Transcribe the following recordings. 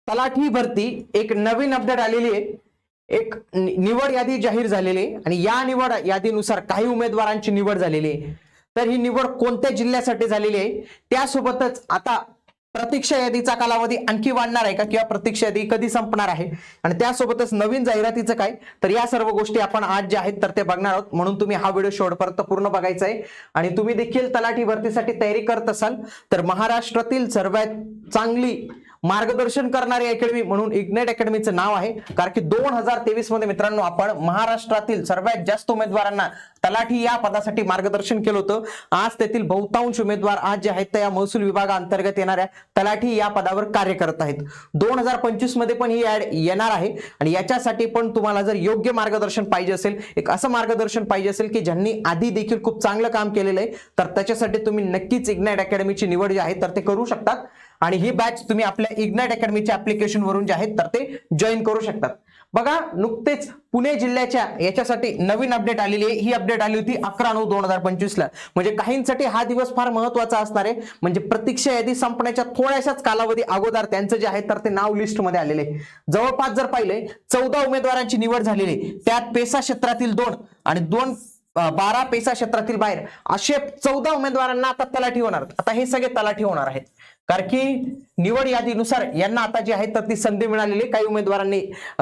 तलाठी भरती एक नवीन अपडेट आलेली आहे। एक निवड यादी जाहीर झालेली आहे आणि या निवड यादीनुसार काही उमेदवारांची निवड झालेली आहे। तर ही निवड कोणत्या जिल्ह्यासाठी झालेली आहे, त्यासोबतच आता प्रतीक्षा यादीचा कालावधी आणखी वाढणार आहे का किंवा प्रतीक्षा यादी कधी संपणार आहे आणि त्यासोबतच नवीन जाहिरातीचं काय, तर या सर्व गोष्टी आपण आज जे आहेत तर ते बघणार आहोत। म्हणून तुम्ही हा व्हिडिओ शेवटपर्यंत पूर्ण बघायचा आहे। आणि तुम्ही देखील तलाठी भरतीसाठी तयारी करत असाल तर महाराष्ट्रातील सर्वात चांगली मार्गदर्शन करणारी अकॅडमी म्हणून इग्नाइट अकॅडमीचं नाव आहे। कारण की 2023 मध्ये मित्रांनो आपण महाराष्ट्रातील सर्वात जास्त उमेदवारांना तलाठी या पदासाठी मार्गदर्शन केलं होतं। आज तेथील बहुतांश उमेदवार आज जे आहेत त्या या महसूल विभागाअंतर्गत येणाऱ्या तलाठी या पदावर कार्य करत आहेत। 2025 मध्ये पण ही ऍड येणार आहे आणि याच्यासाठी पण तुम्हाला जर योग्य मार्गदर्शन पाहिजे असेल, एक असं मार्गदर्शन पाहिजे असेल की ज्यांनी आधी देखील खूप चांगलं काम केलेलं आहे, तर त्याच्यासाठी तुम्ही नक्कीच इग्नाइट अकॅडमीची निवड जी आहे तर ते करू शकतात। आणि ही बॅच तुम्ही आपल्या इग्नाइट अकॅडमीच्या ऍप्लिकेशन वरून जे आहेत तर ते जॉईन करू शकतात। बघा नुकतेच पुणे जिल्ह्याच्या याच्यासाठी नवीन अपडेट आलेली आहे। ही अपडेट आली होती 11/9/2025 ला। म्हणजे काहींसाठी हा दिवस फार महत्त्वाचा असणार आहे। म्हणजे प्रतीक्षा यादी संपण्याच्या थोड्याशाच कालावधी अगोदर त्यांचं जे आहे तर ते नाव लिस्ट मध्ये आलेले आहे। जवळपास जर पाहिले 14 उमेदवारांची निवड झालेली आहे, त्यात पेसा क्षेत्रातील 2 आणि 12 पेसा क्षेत्रातील बाहेर असे 14 उमेदवारांना आता तलाठी होणार। आता हे सगळे तलाठी होणार आहेत कारण की निवड यादीनुसार यांना आता जी आहे तर ती संधी मिळालेली। काही उमेदवारांनी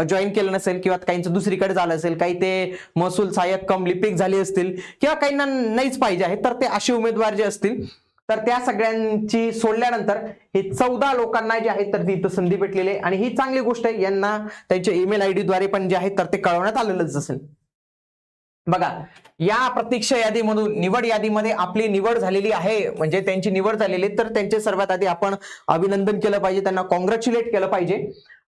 जॉईन केलं नसेल किंवा काहींचं दुसरीकडे झालं असेल, काही ते महसूल सहाय्यक कम लिपिक झाले असतील किंवा काहींना नाहीच पाहिजे आहे, तर ते असे उमेदवार जे असतील तर त्या सगळ्यांची सोडल्यानंतर हे 14 लोकांना जे आहे तर ती इथं संधी भेटलेली आहे। आणि ही चांगली गोष्ट आहे, यांना त्यांच्या ईमेल आयडी द्वारे पण जे आहे तर ते कळवण्यात आलेलंच असेल। बघा या प्रतीक्षा यादीमधून निवड यादीमध्ये आपली निवड झालेली आहे, म्हणजे त्यांची निवड झालेली, तर त्यांचे सर्वात आधी आपण अभिनंदन केलं पाहिजे, त्यांना कॉंग्रॅच्युलेट केलं पाहिजे।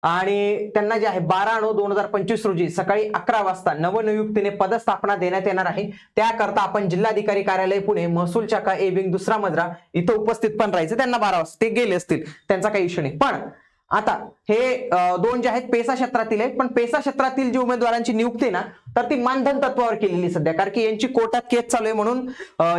आणि त्यांना जे आहे 12/9/2025 रोजी सकाळी 11 वाजता नवनियुक्तीने पदस्थापना देण्यात येणार आहे। त्याकरता आपण जिल्हाधिकारी कार्यालय पुणे महसूल शाखा ए विंग 2रा मजरा इथं उपस्थित पण राहायचं। त्यांना 12 वाजता ते गेले असतील, त्यांचा काही इश्यू नाही। पण आता हे दोन जे आहेत पेसा क्षेत्रातील आहेत, पण पेसा क्षेत्रातील जी उमेदवारांची नियुक्ती ना तर ती मानधन तत्वावर केलेली सध्या, कारण की यांची कोर्टात केस चालू आहे। म्हणून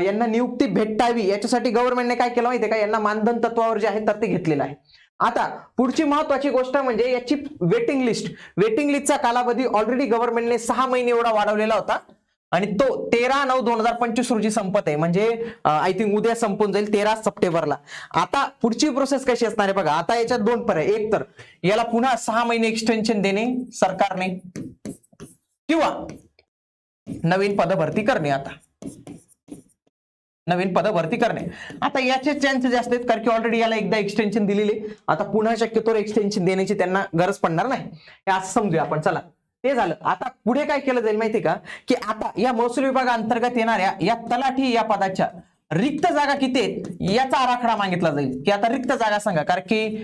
यांना नियुक्ती भेटावी याच्यासाठी गव्हर्नमेंटने काय केलं माहितीये का, यांना मानधन तत्वावर जे आहे तर ते घेतलेलं आहे। आता पुढची महत्वाची गोष्ट म्हणजे याची वेटिंग लिस्टचा कालावधी ऑलरेडी गव्हर्नमेंटने 6 महिने एवढा वाढवलेला होता आणि तो 13/9/2025 रोजी संपत आहे। म्हणजे आय थिंक उद्या संपून जाईल 13 सप्टेंबरला। आता पुढची प्रोसेस कशी असणार आहे बघा। आता याच्यात 2 पर्याय, एक तर याला पुन्हा 6 महिने एक्सटेन्शन देणे सरकारने किंवा नवीन पद भरती करणे। आता नवीन पद भरती करणे, आता याचे चान्सेस जास्त आहेत कारण की ऑलरेडी याला एकदा एक्सटेन्शन दिलेली, आता पुन्हा शक्यतो एक्सटेन्शन देण्याची त्यांना गरज पडणार नाही, हे असं समजूया आपण। चला ते झालं। आता पुढे काय केलं जाईल माहिती का, की आता या महसूल विभागाअंतर्गत येणाऱ्या या तलाठी या पदाच्या रिक्त जागा किती आहेत याचा आराखडा मागितला जाईल, की आता रिक्त जागा सांगा। कारण की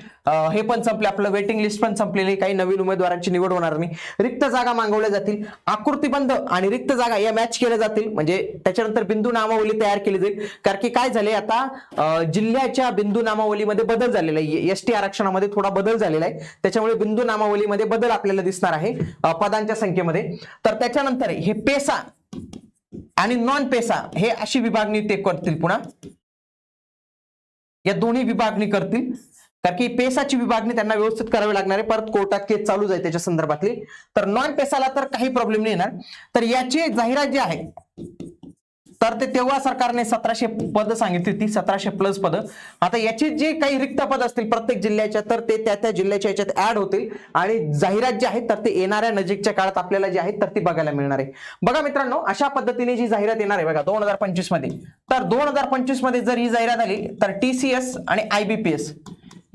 हे पण संपले, आपलं वेटिंग लिस्ट पण संपलेली, काही नवीन उमेदवारांची निवड होणार नाही। रिक्त जागा मागवल्या जातील, आकृतीबंध आणि रिक्त जागा या मॅच केल्या जातील, म्हणजे त्याच्यानंतर बिंदू नामावली तयार केली जाईल। कारण की काय झाले, आता जिल्ह्याच्या बिंदू नामावलीमध्ये बदल झालेला आहे, एसटी आरक्षणामध्ये थोडा बदल झालेला आहे, त्याच्यामुळे बिंदू नामावलीमध्ये बदल आपल्याला दिसणार आहे पदांच्या संख्येमध्ये। तर त्याच्यानंतर हे पेसा आणि नॉन पेसा हे अशी विभागणी ते करतील, पुन्हा या दोन्ही विभागणी करतील। कारण की पेसाची विभागणी त्यांना व्यवस्थित करावी लागणार आहे, परत कोर्टात केस चालू आहे त्याच्या संदर्भातली। तर नॉन पेसाला तर काही प्रॉब्लेम नाही येणार। तर याची जाहिरात जी आहे तर ते तेव्हा सरकारने 1700 पद सांगितली होती, 1700 प्लस पद। आता याची जे काही रिक्त पद असतील प्रत्येक जिल्ह्याच्या, तर ते त्या जिल्ह्याच्या याच्यात ऍड होतील आणि जाहिरात जी आहे तर ते येणाऱ्या नजीकच्या काळात आपल्याला जी आहे तर ती बघायला मिळणार आहे। बघा मित्रांनो, अशा पद्धतीने जी जाहिरात येणार आहे बघा 2025 मध्ये, तर 2025 मध्ये जर ही जाहिरात आली तर TCS आणि IBPS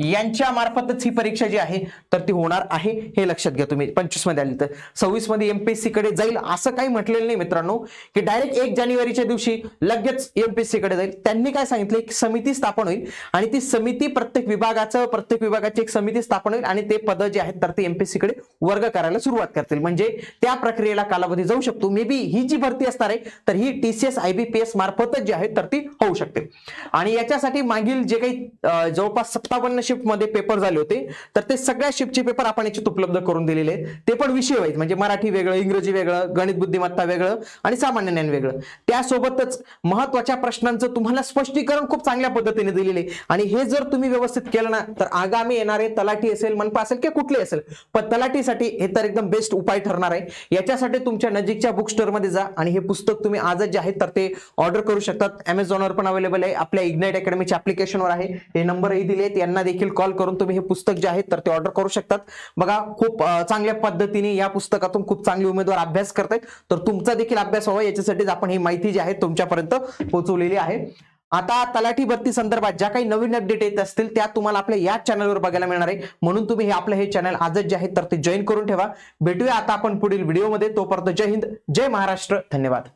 यांच्या मार्फतच ही परीक्षा जी आहे तर ती होणार आहे, हे लक्षात घ्या तुम्ही। 25 मध्ये आली तर 26 मध्ये MPSC कडे जाईल असं काही म्हटलेलं नाही मित्रांनो, की डायरेक्ट 1 जानेवारीच्या दिवशी लगेच MPSC कडे जाईल। त्यांनी काय सांगितलं, एक समिती स्थापन होईल आणि ती समिती प्रत्येक विभागाची एक समिती स्थापन होईल आणि ते पद जे आहेत तर ते MPSC कडे वर्ग करायला सुरुवात करतील। म्हणजे त्या प्रक्रियेला कालावधी जाऊ शकतो। मे बी ही जी भरती असणार आहे तर ही TCS IBPS मार्फतच जी आहे तर ती होऊ शकते। आणि याच्यासाठी मागील जे काही जवळपास 57 शिफ्ट मध्ये पेपर झाले होते, तर ते सगळ्या शिफ्टचे पेपर आपण याच्यात उपलब्ध करून दिलेले आहेत. ते पण विषय वाईज, म्हणजे मराठी वेगळं, इंग्रजी वेगळं, गणित बुद्धिमत्ता वेगळं आणि सामान्य ज्ञान वेगळं. त्यासोबतच महत्वाच्या प्रश्नांचं तुम्हाला स्पष्टीकरण खूप चांगल्या पद्धतीने दिलेले. आणि हे जर तुम्ही व्यवस्थित केलं ना, तर आगामी येणारे तलाठी असेल, मनपा असेल किंवा कुठले असेल, पण तलाठीसाठी हे तर एकदम बेस्ट उपाय ठरणार आहे. याच्यासाठी तुमच्या नजीकच्या बुक स्टोअर मध्ये जा आणि हे पुस्तक तुम्ही आजच जे आहे तर ते ऑर्डर करू शकतात. अमेझॉनवर पण अवेलेबल आहे, आपल्या इग्नाइट अकॅडमीच्या ऍप्लिकेशनवर आहे. हे नंबरही दिले आहेत, यांना देखील कॉल करून तुम्ही हे पुस्तक जे आहे तर ते ऑर्डर करू शकतात. बघा, खूप चांगल्या पद्धतीने या पुस्तकातून खूप चांगले उमेदवार अभ्यास करतायत. तर तुमचा देखील अभ्यास व्हावा याच्यासाठीच आपण ही माहिती जी आहे तुमच्यापर्यंत पोहोचवलेली आहे. आता तलाठी भरती संदर्भात ज्या काही नवीन अपडेट येत असतील त्या तुम्हाला आपल्या या चॅनलवर बघायला मिळणार आहे. म्हणून तुम्ही हे चॅनल आजच जे आहे तर ते जॉईन करून ठेवा. भेटूया आता आपण पुढील व्हिडिओमध्ये. तोपर्यंत जय हिंद, जय महाराष्ट्र, धन्यवाद.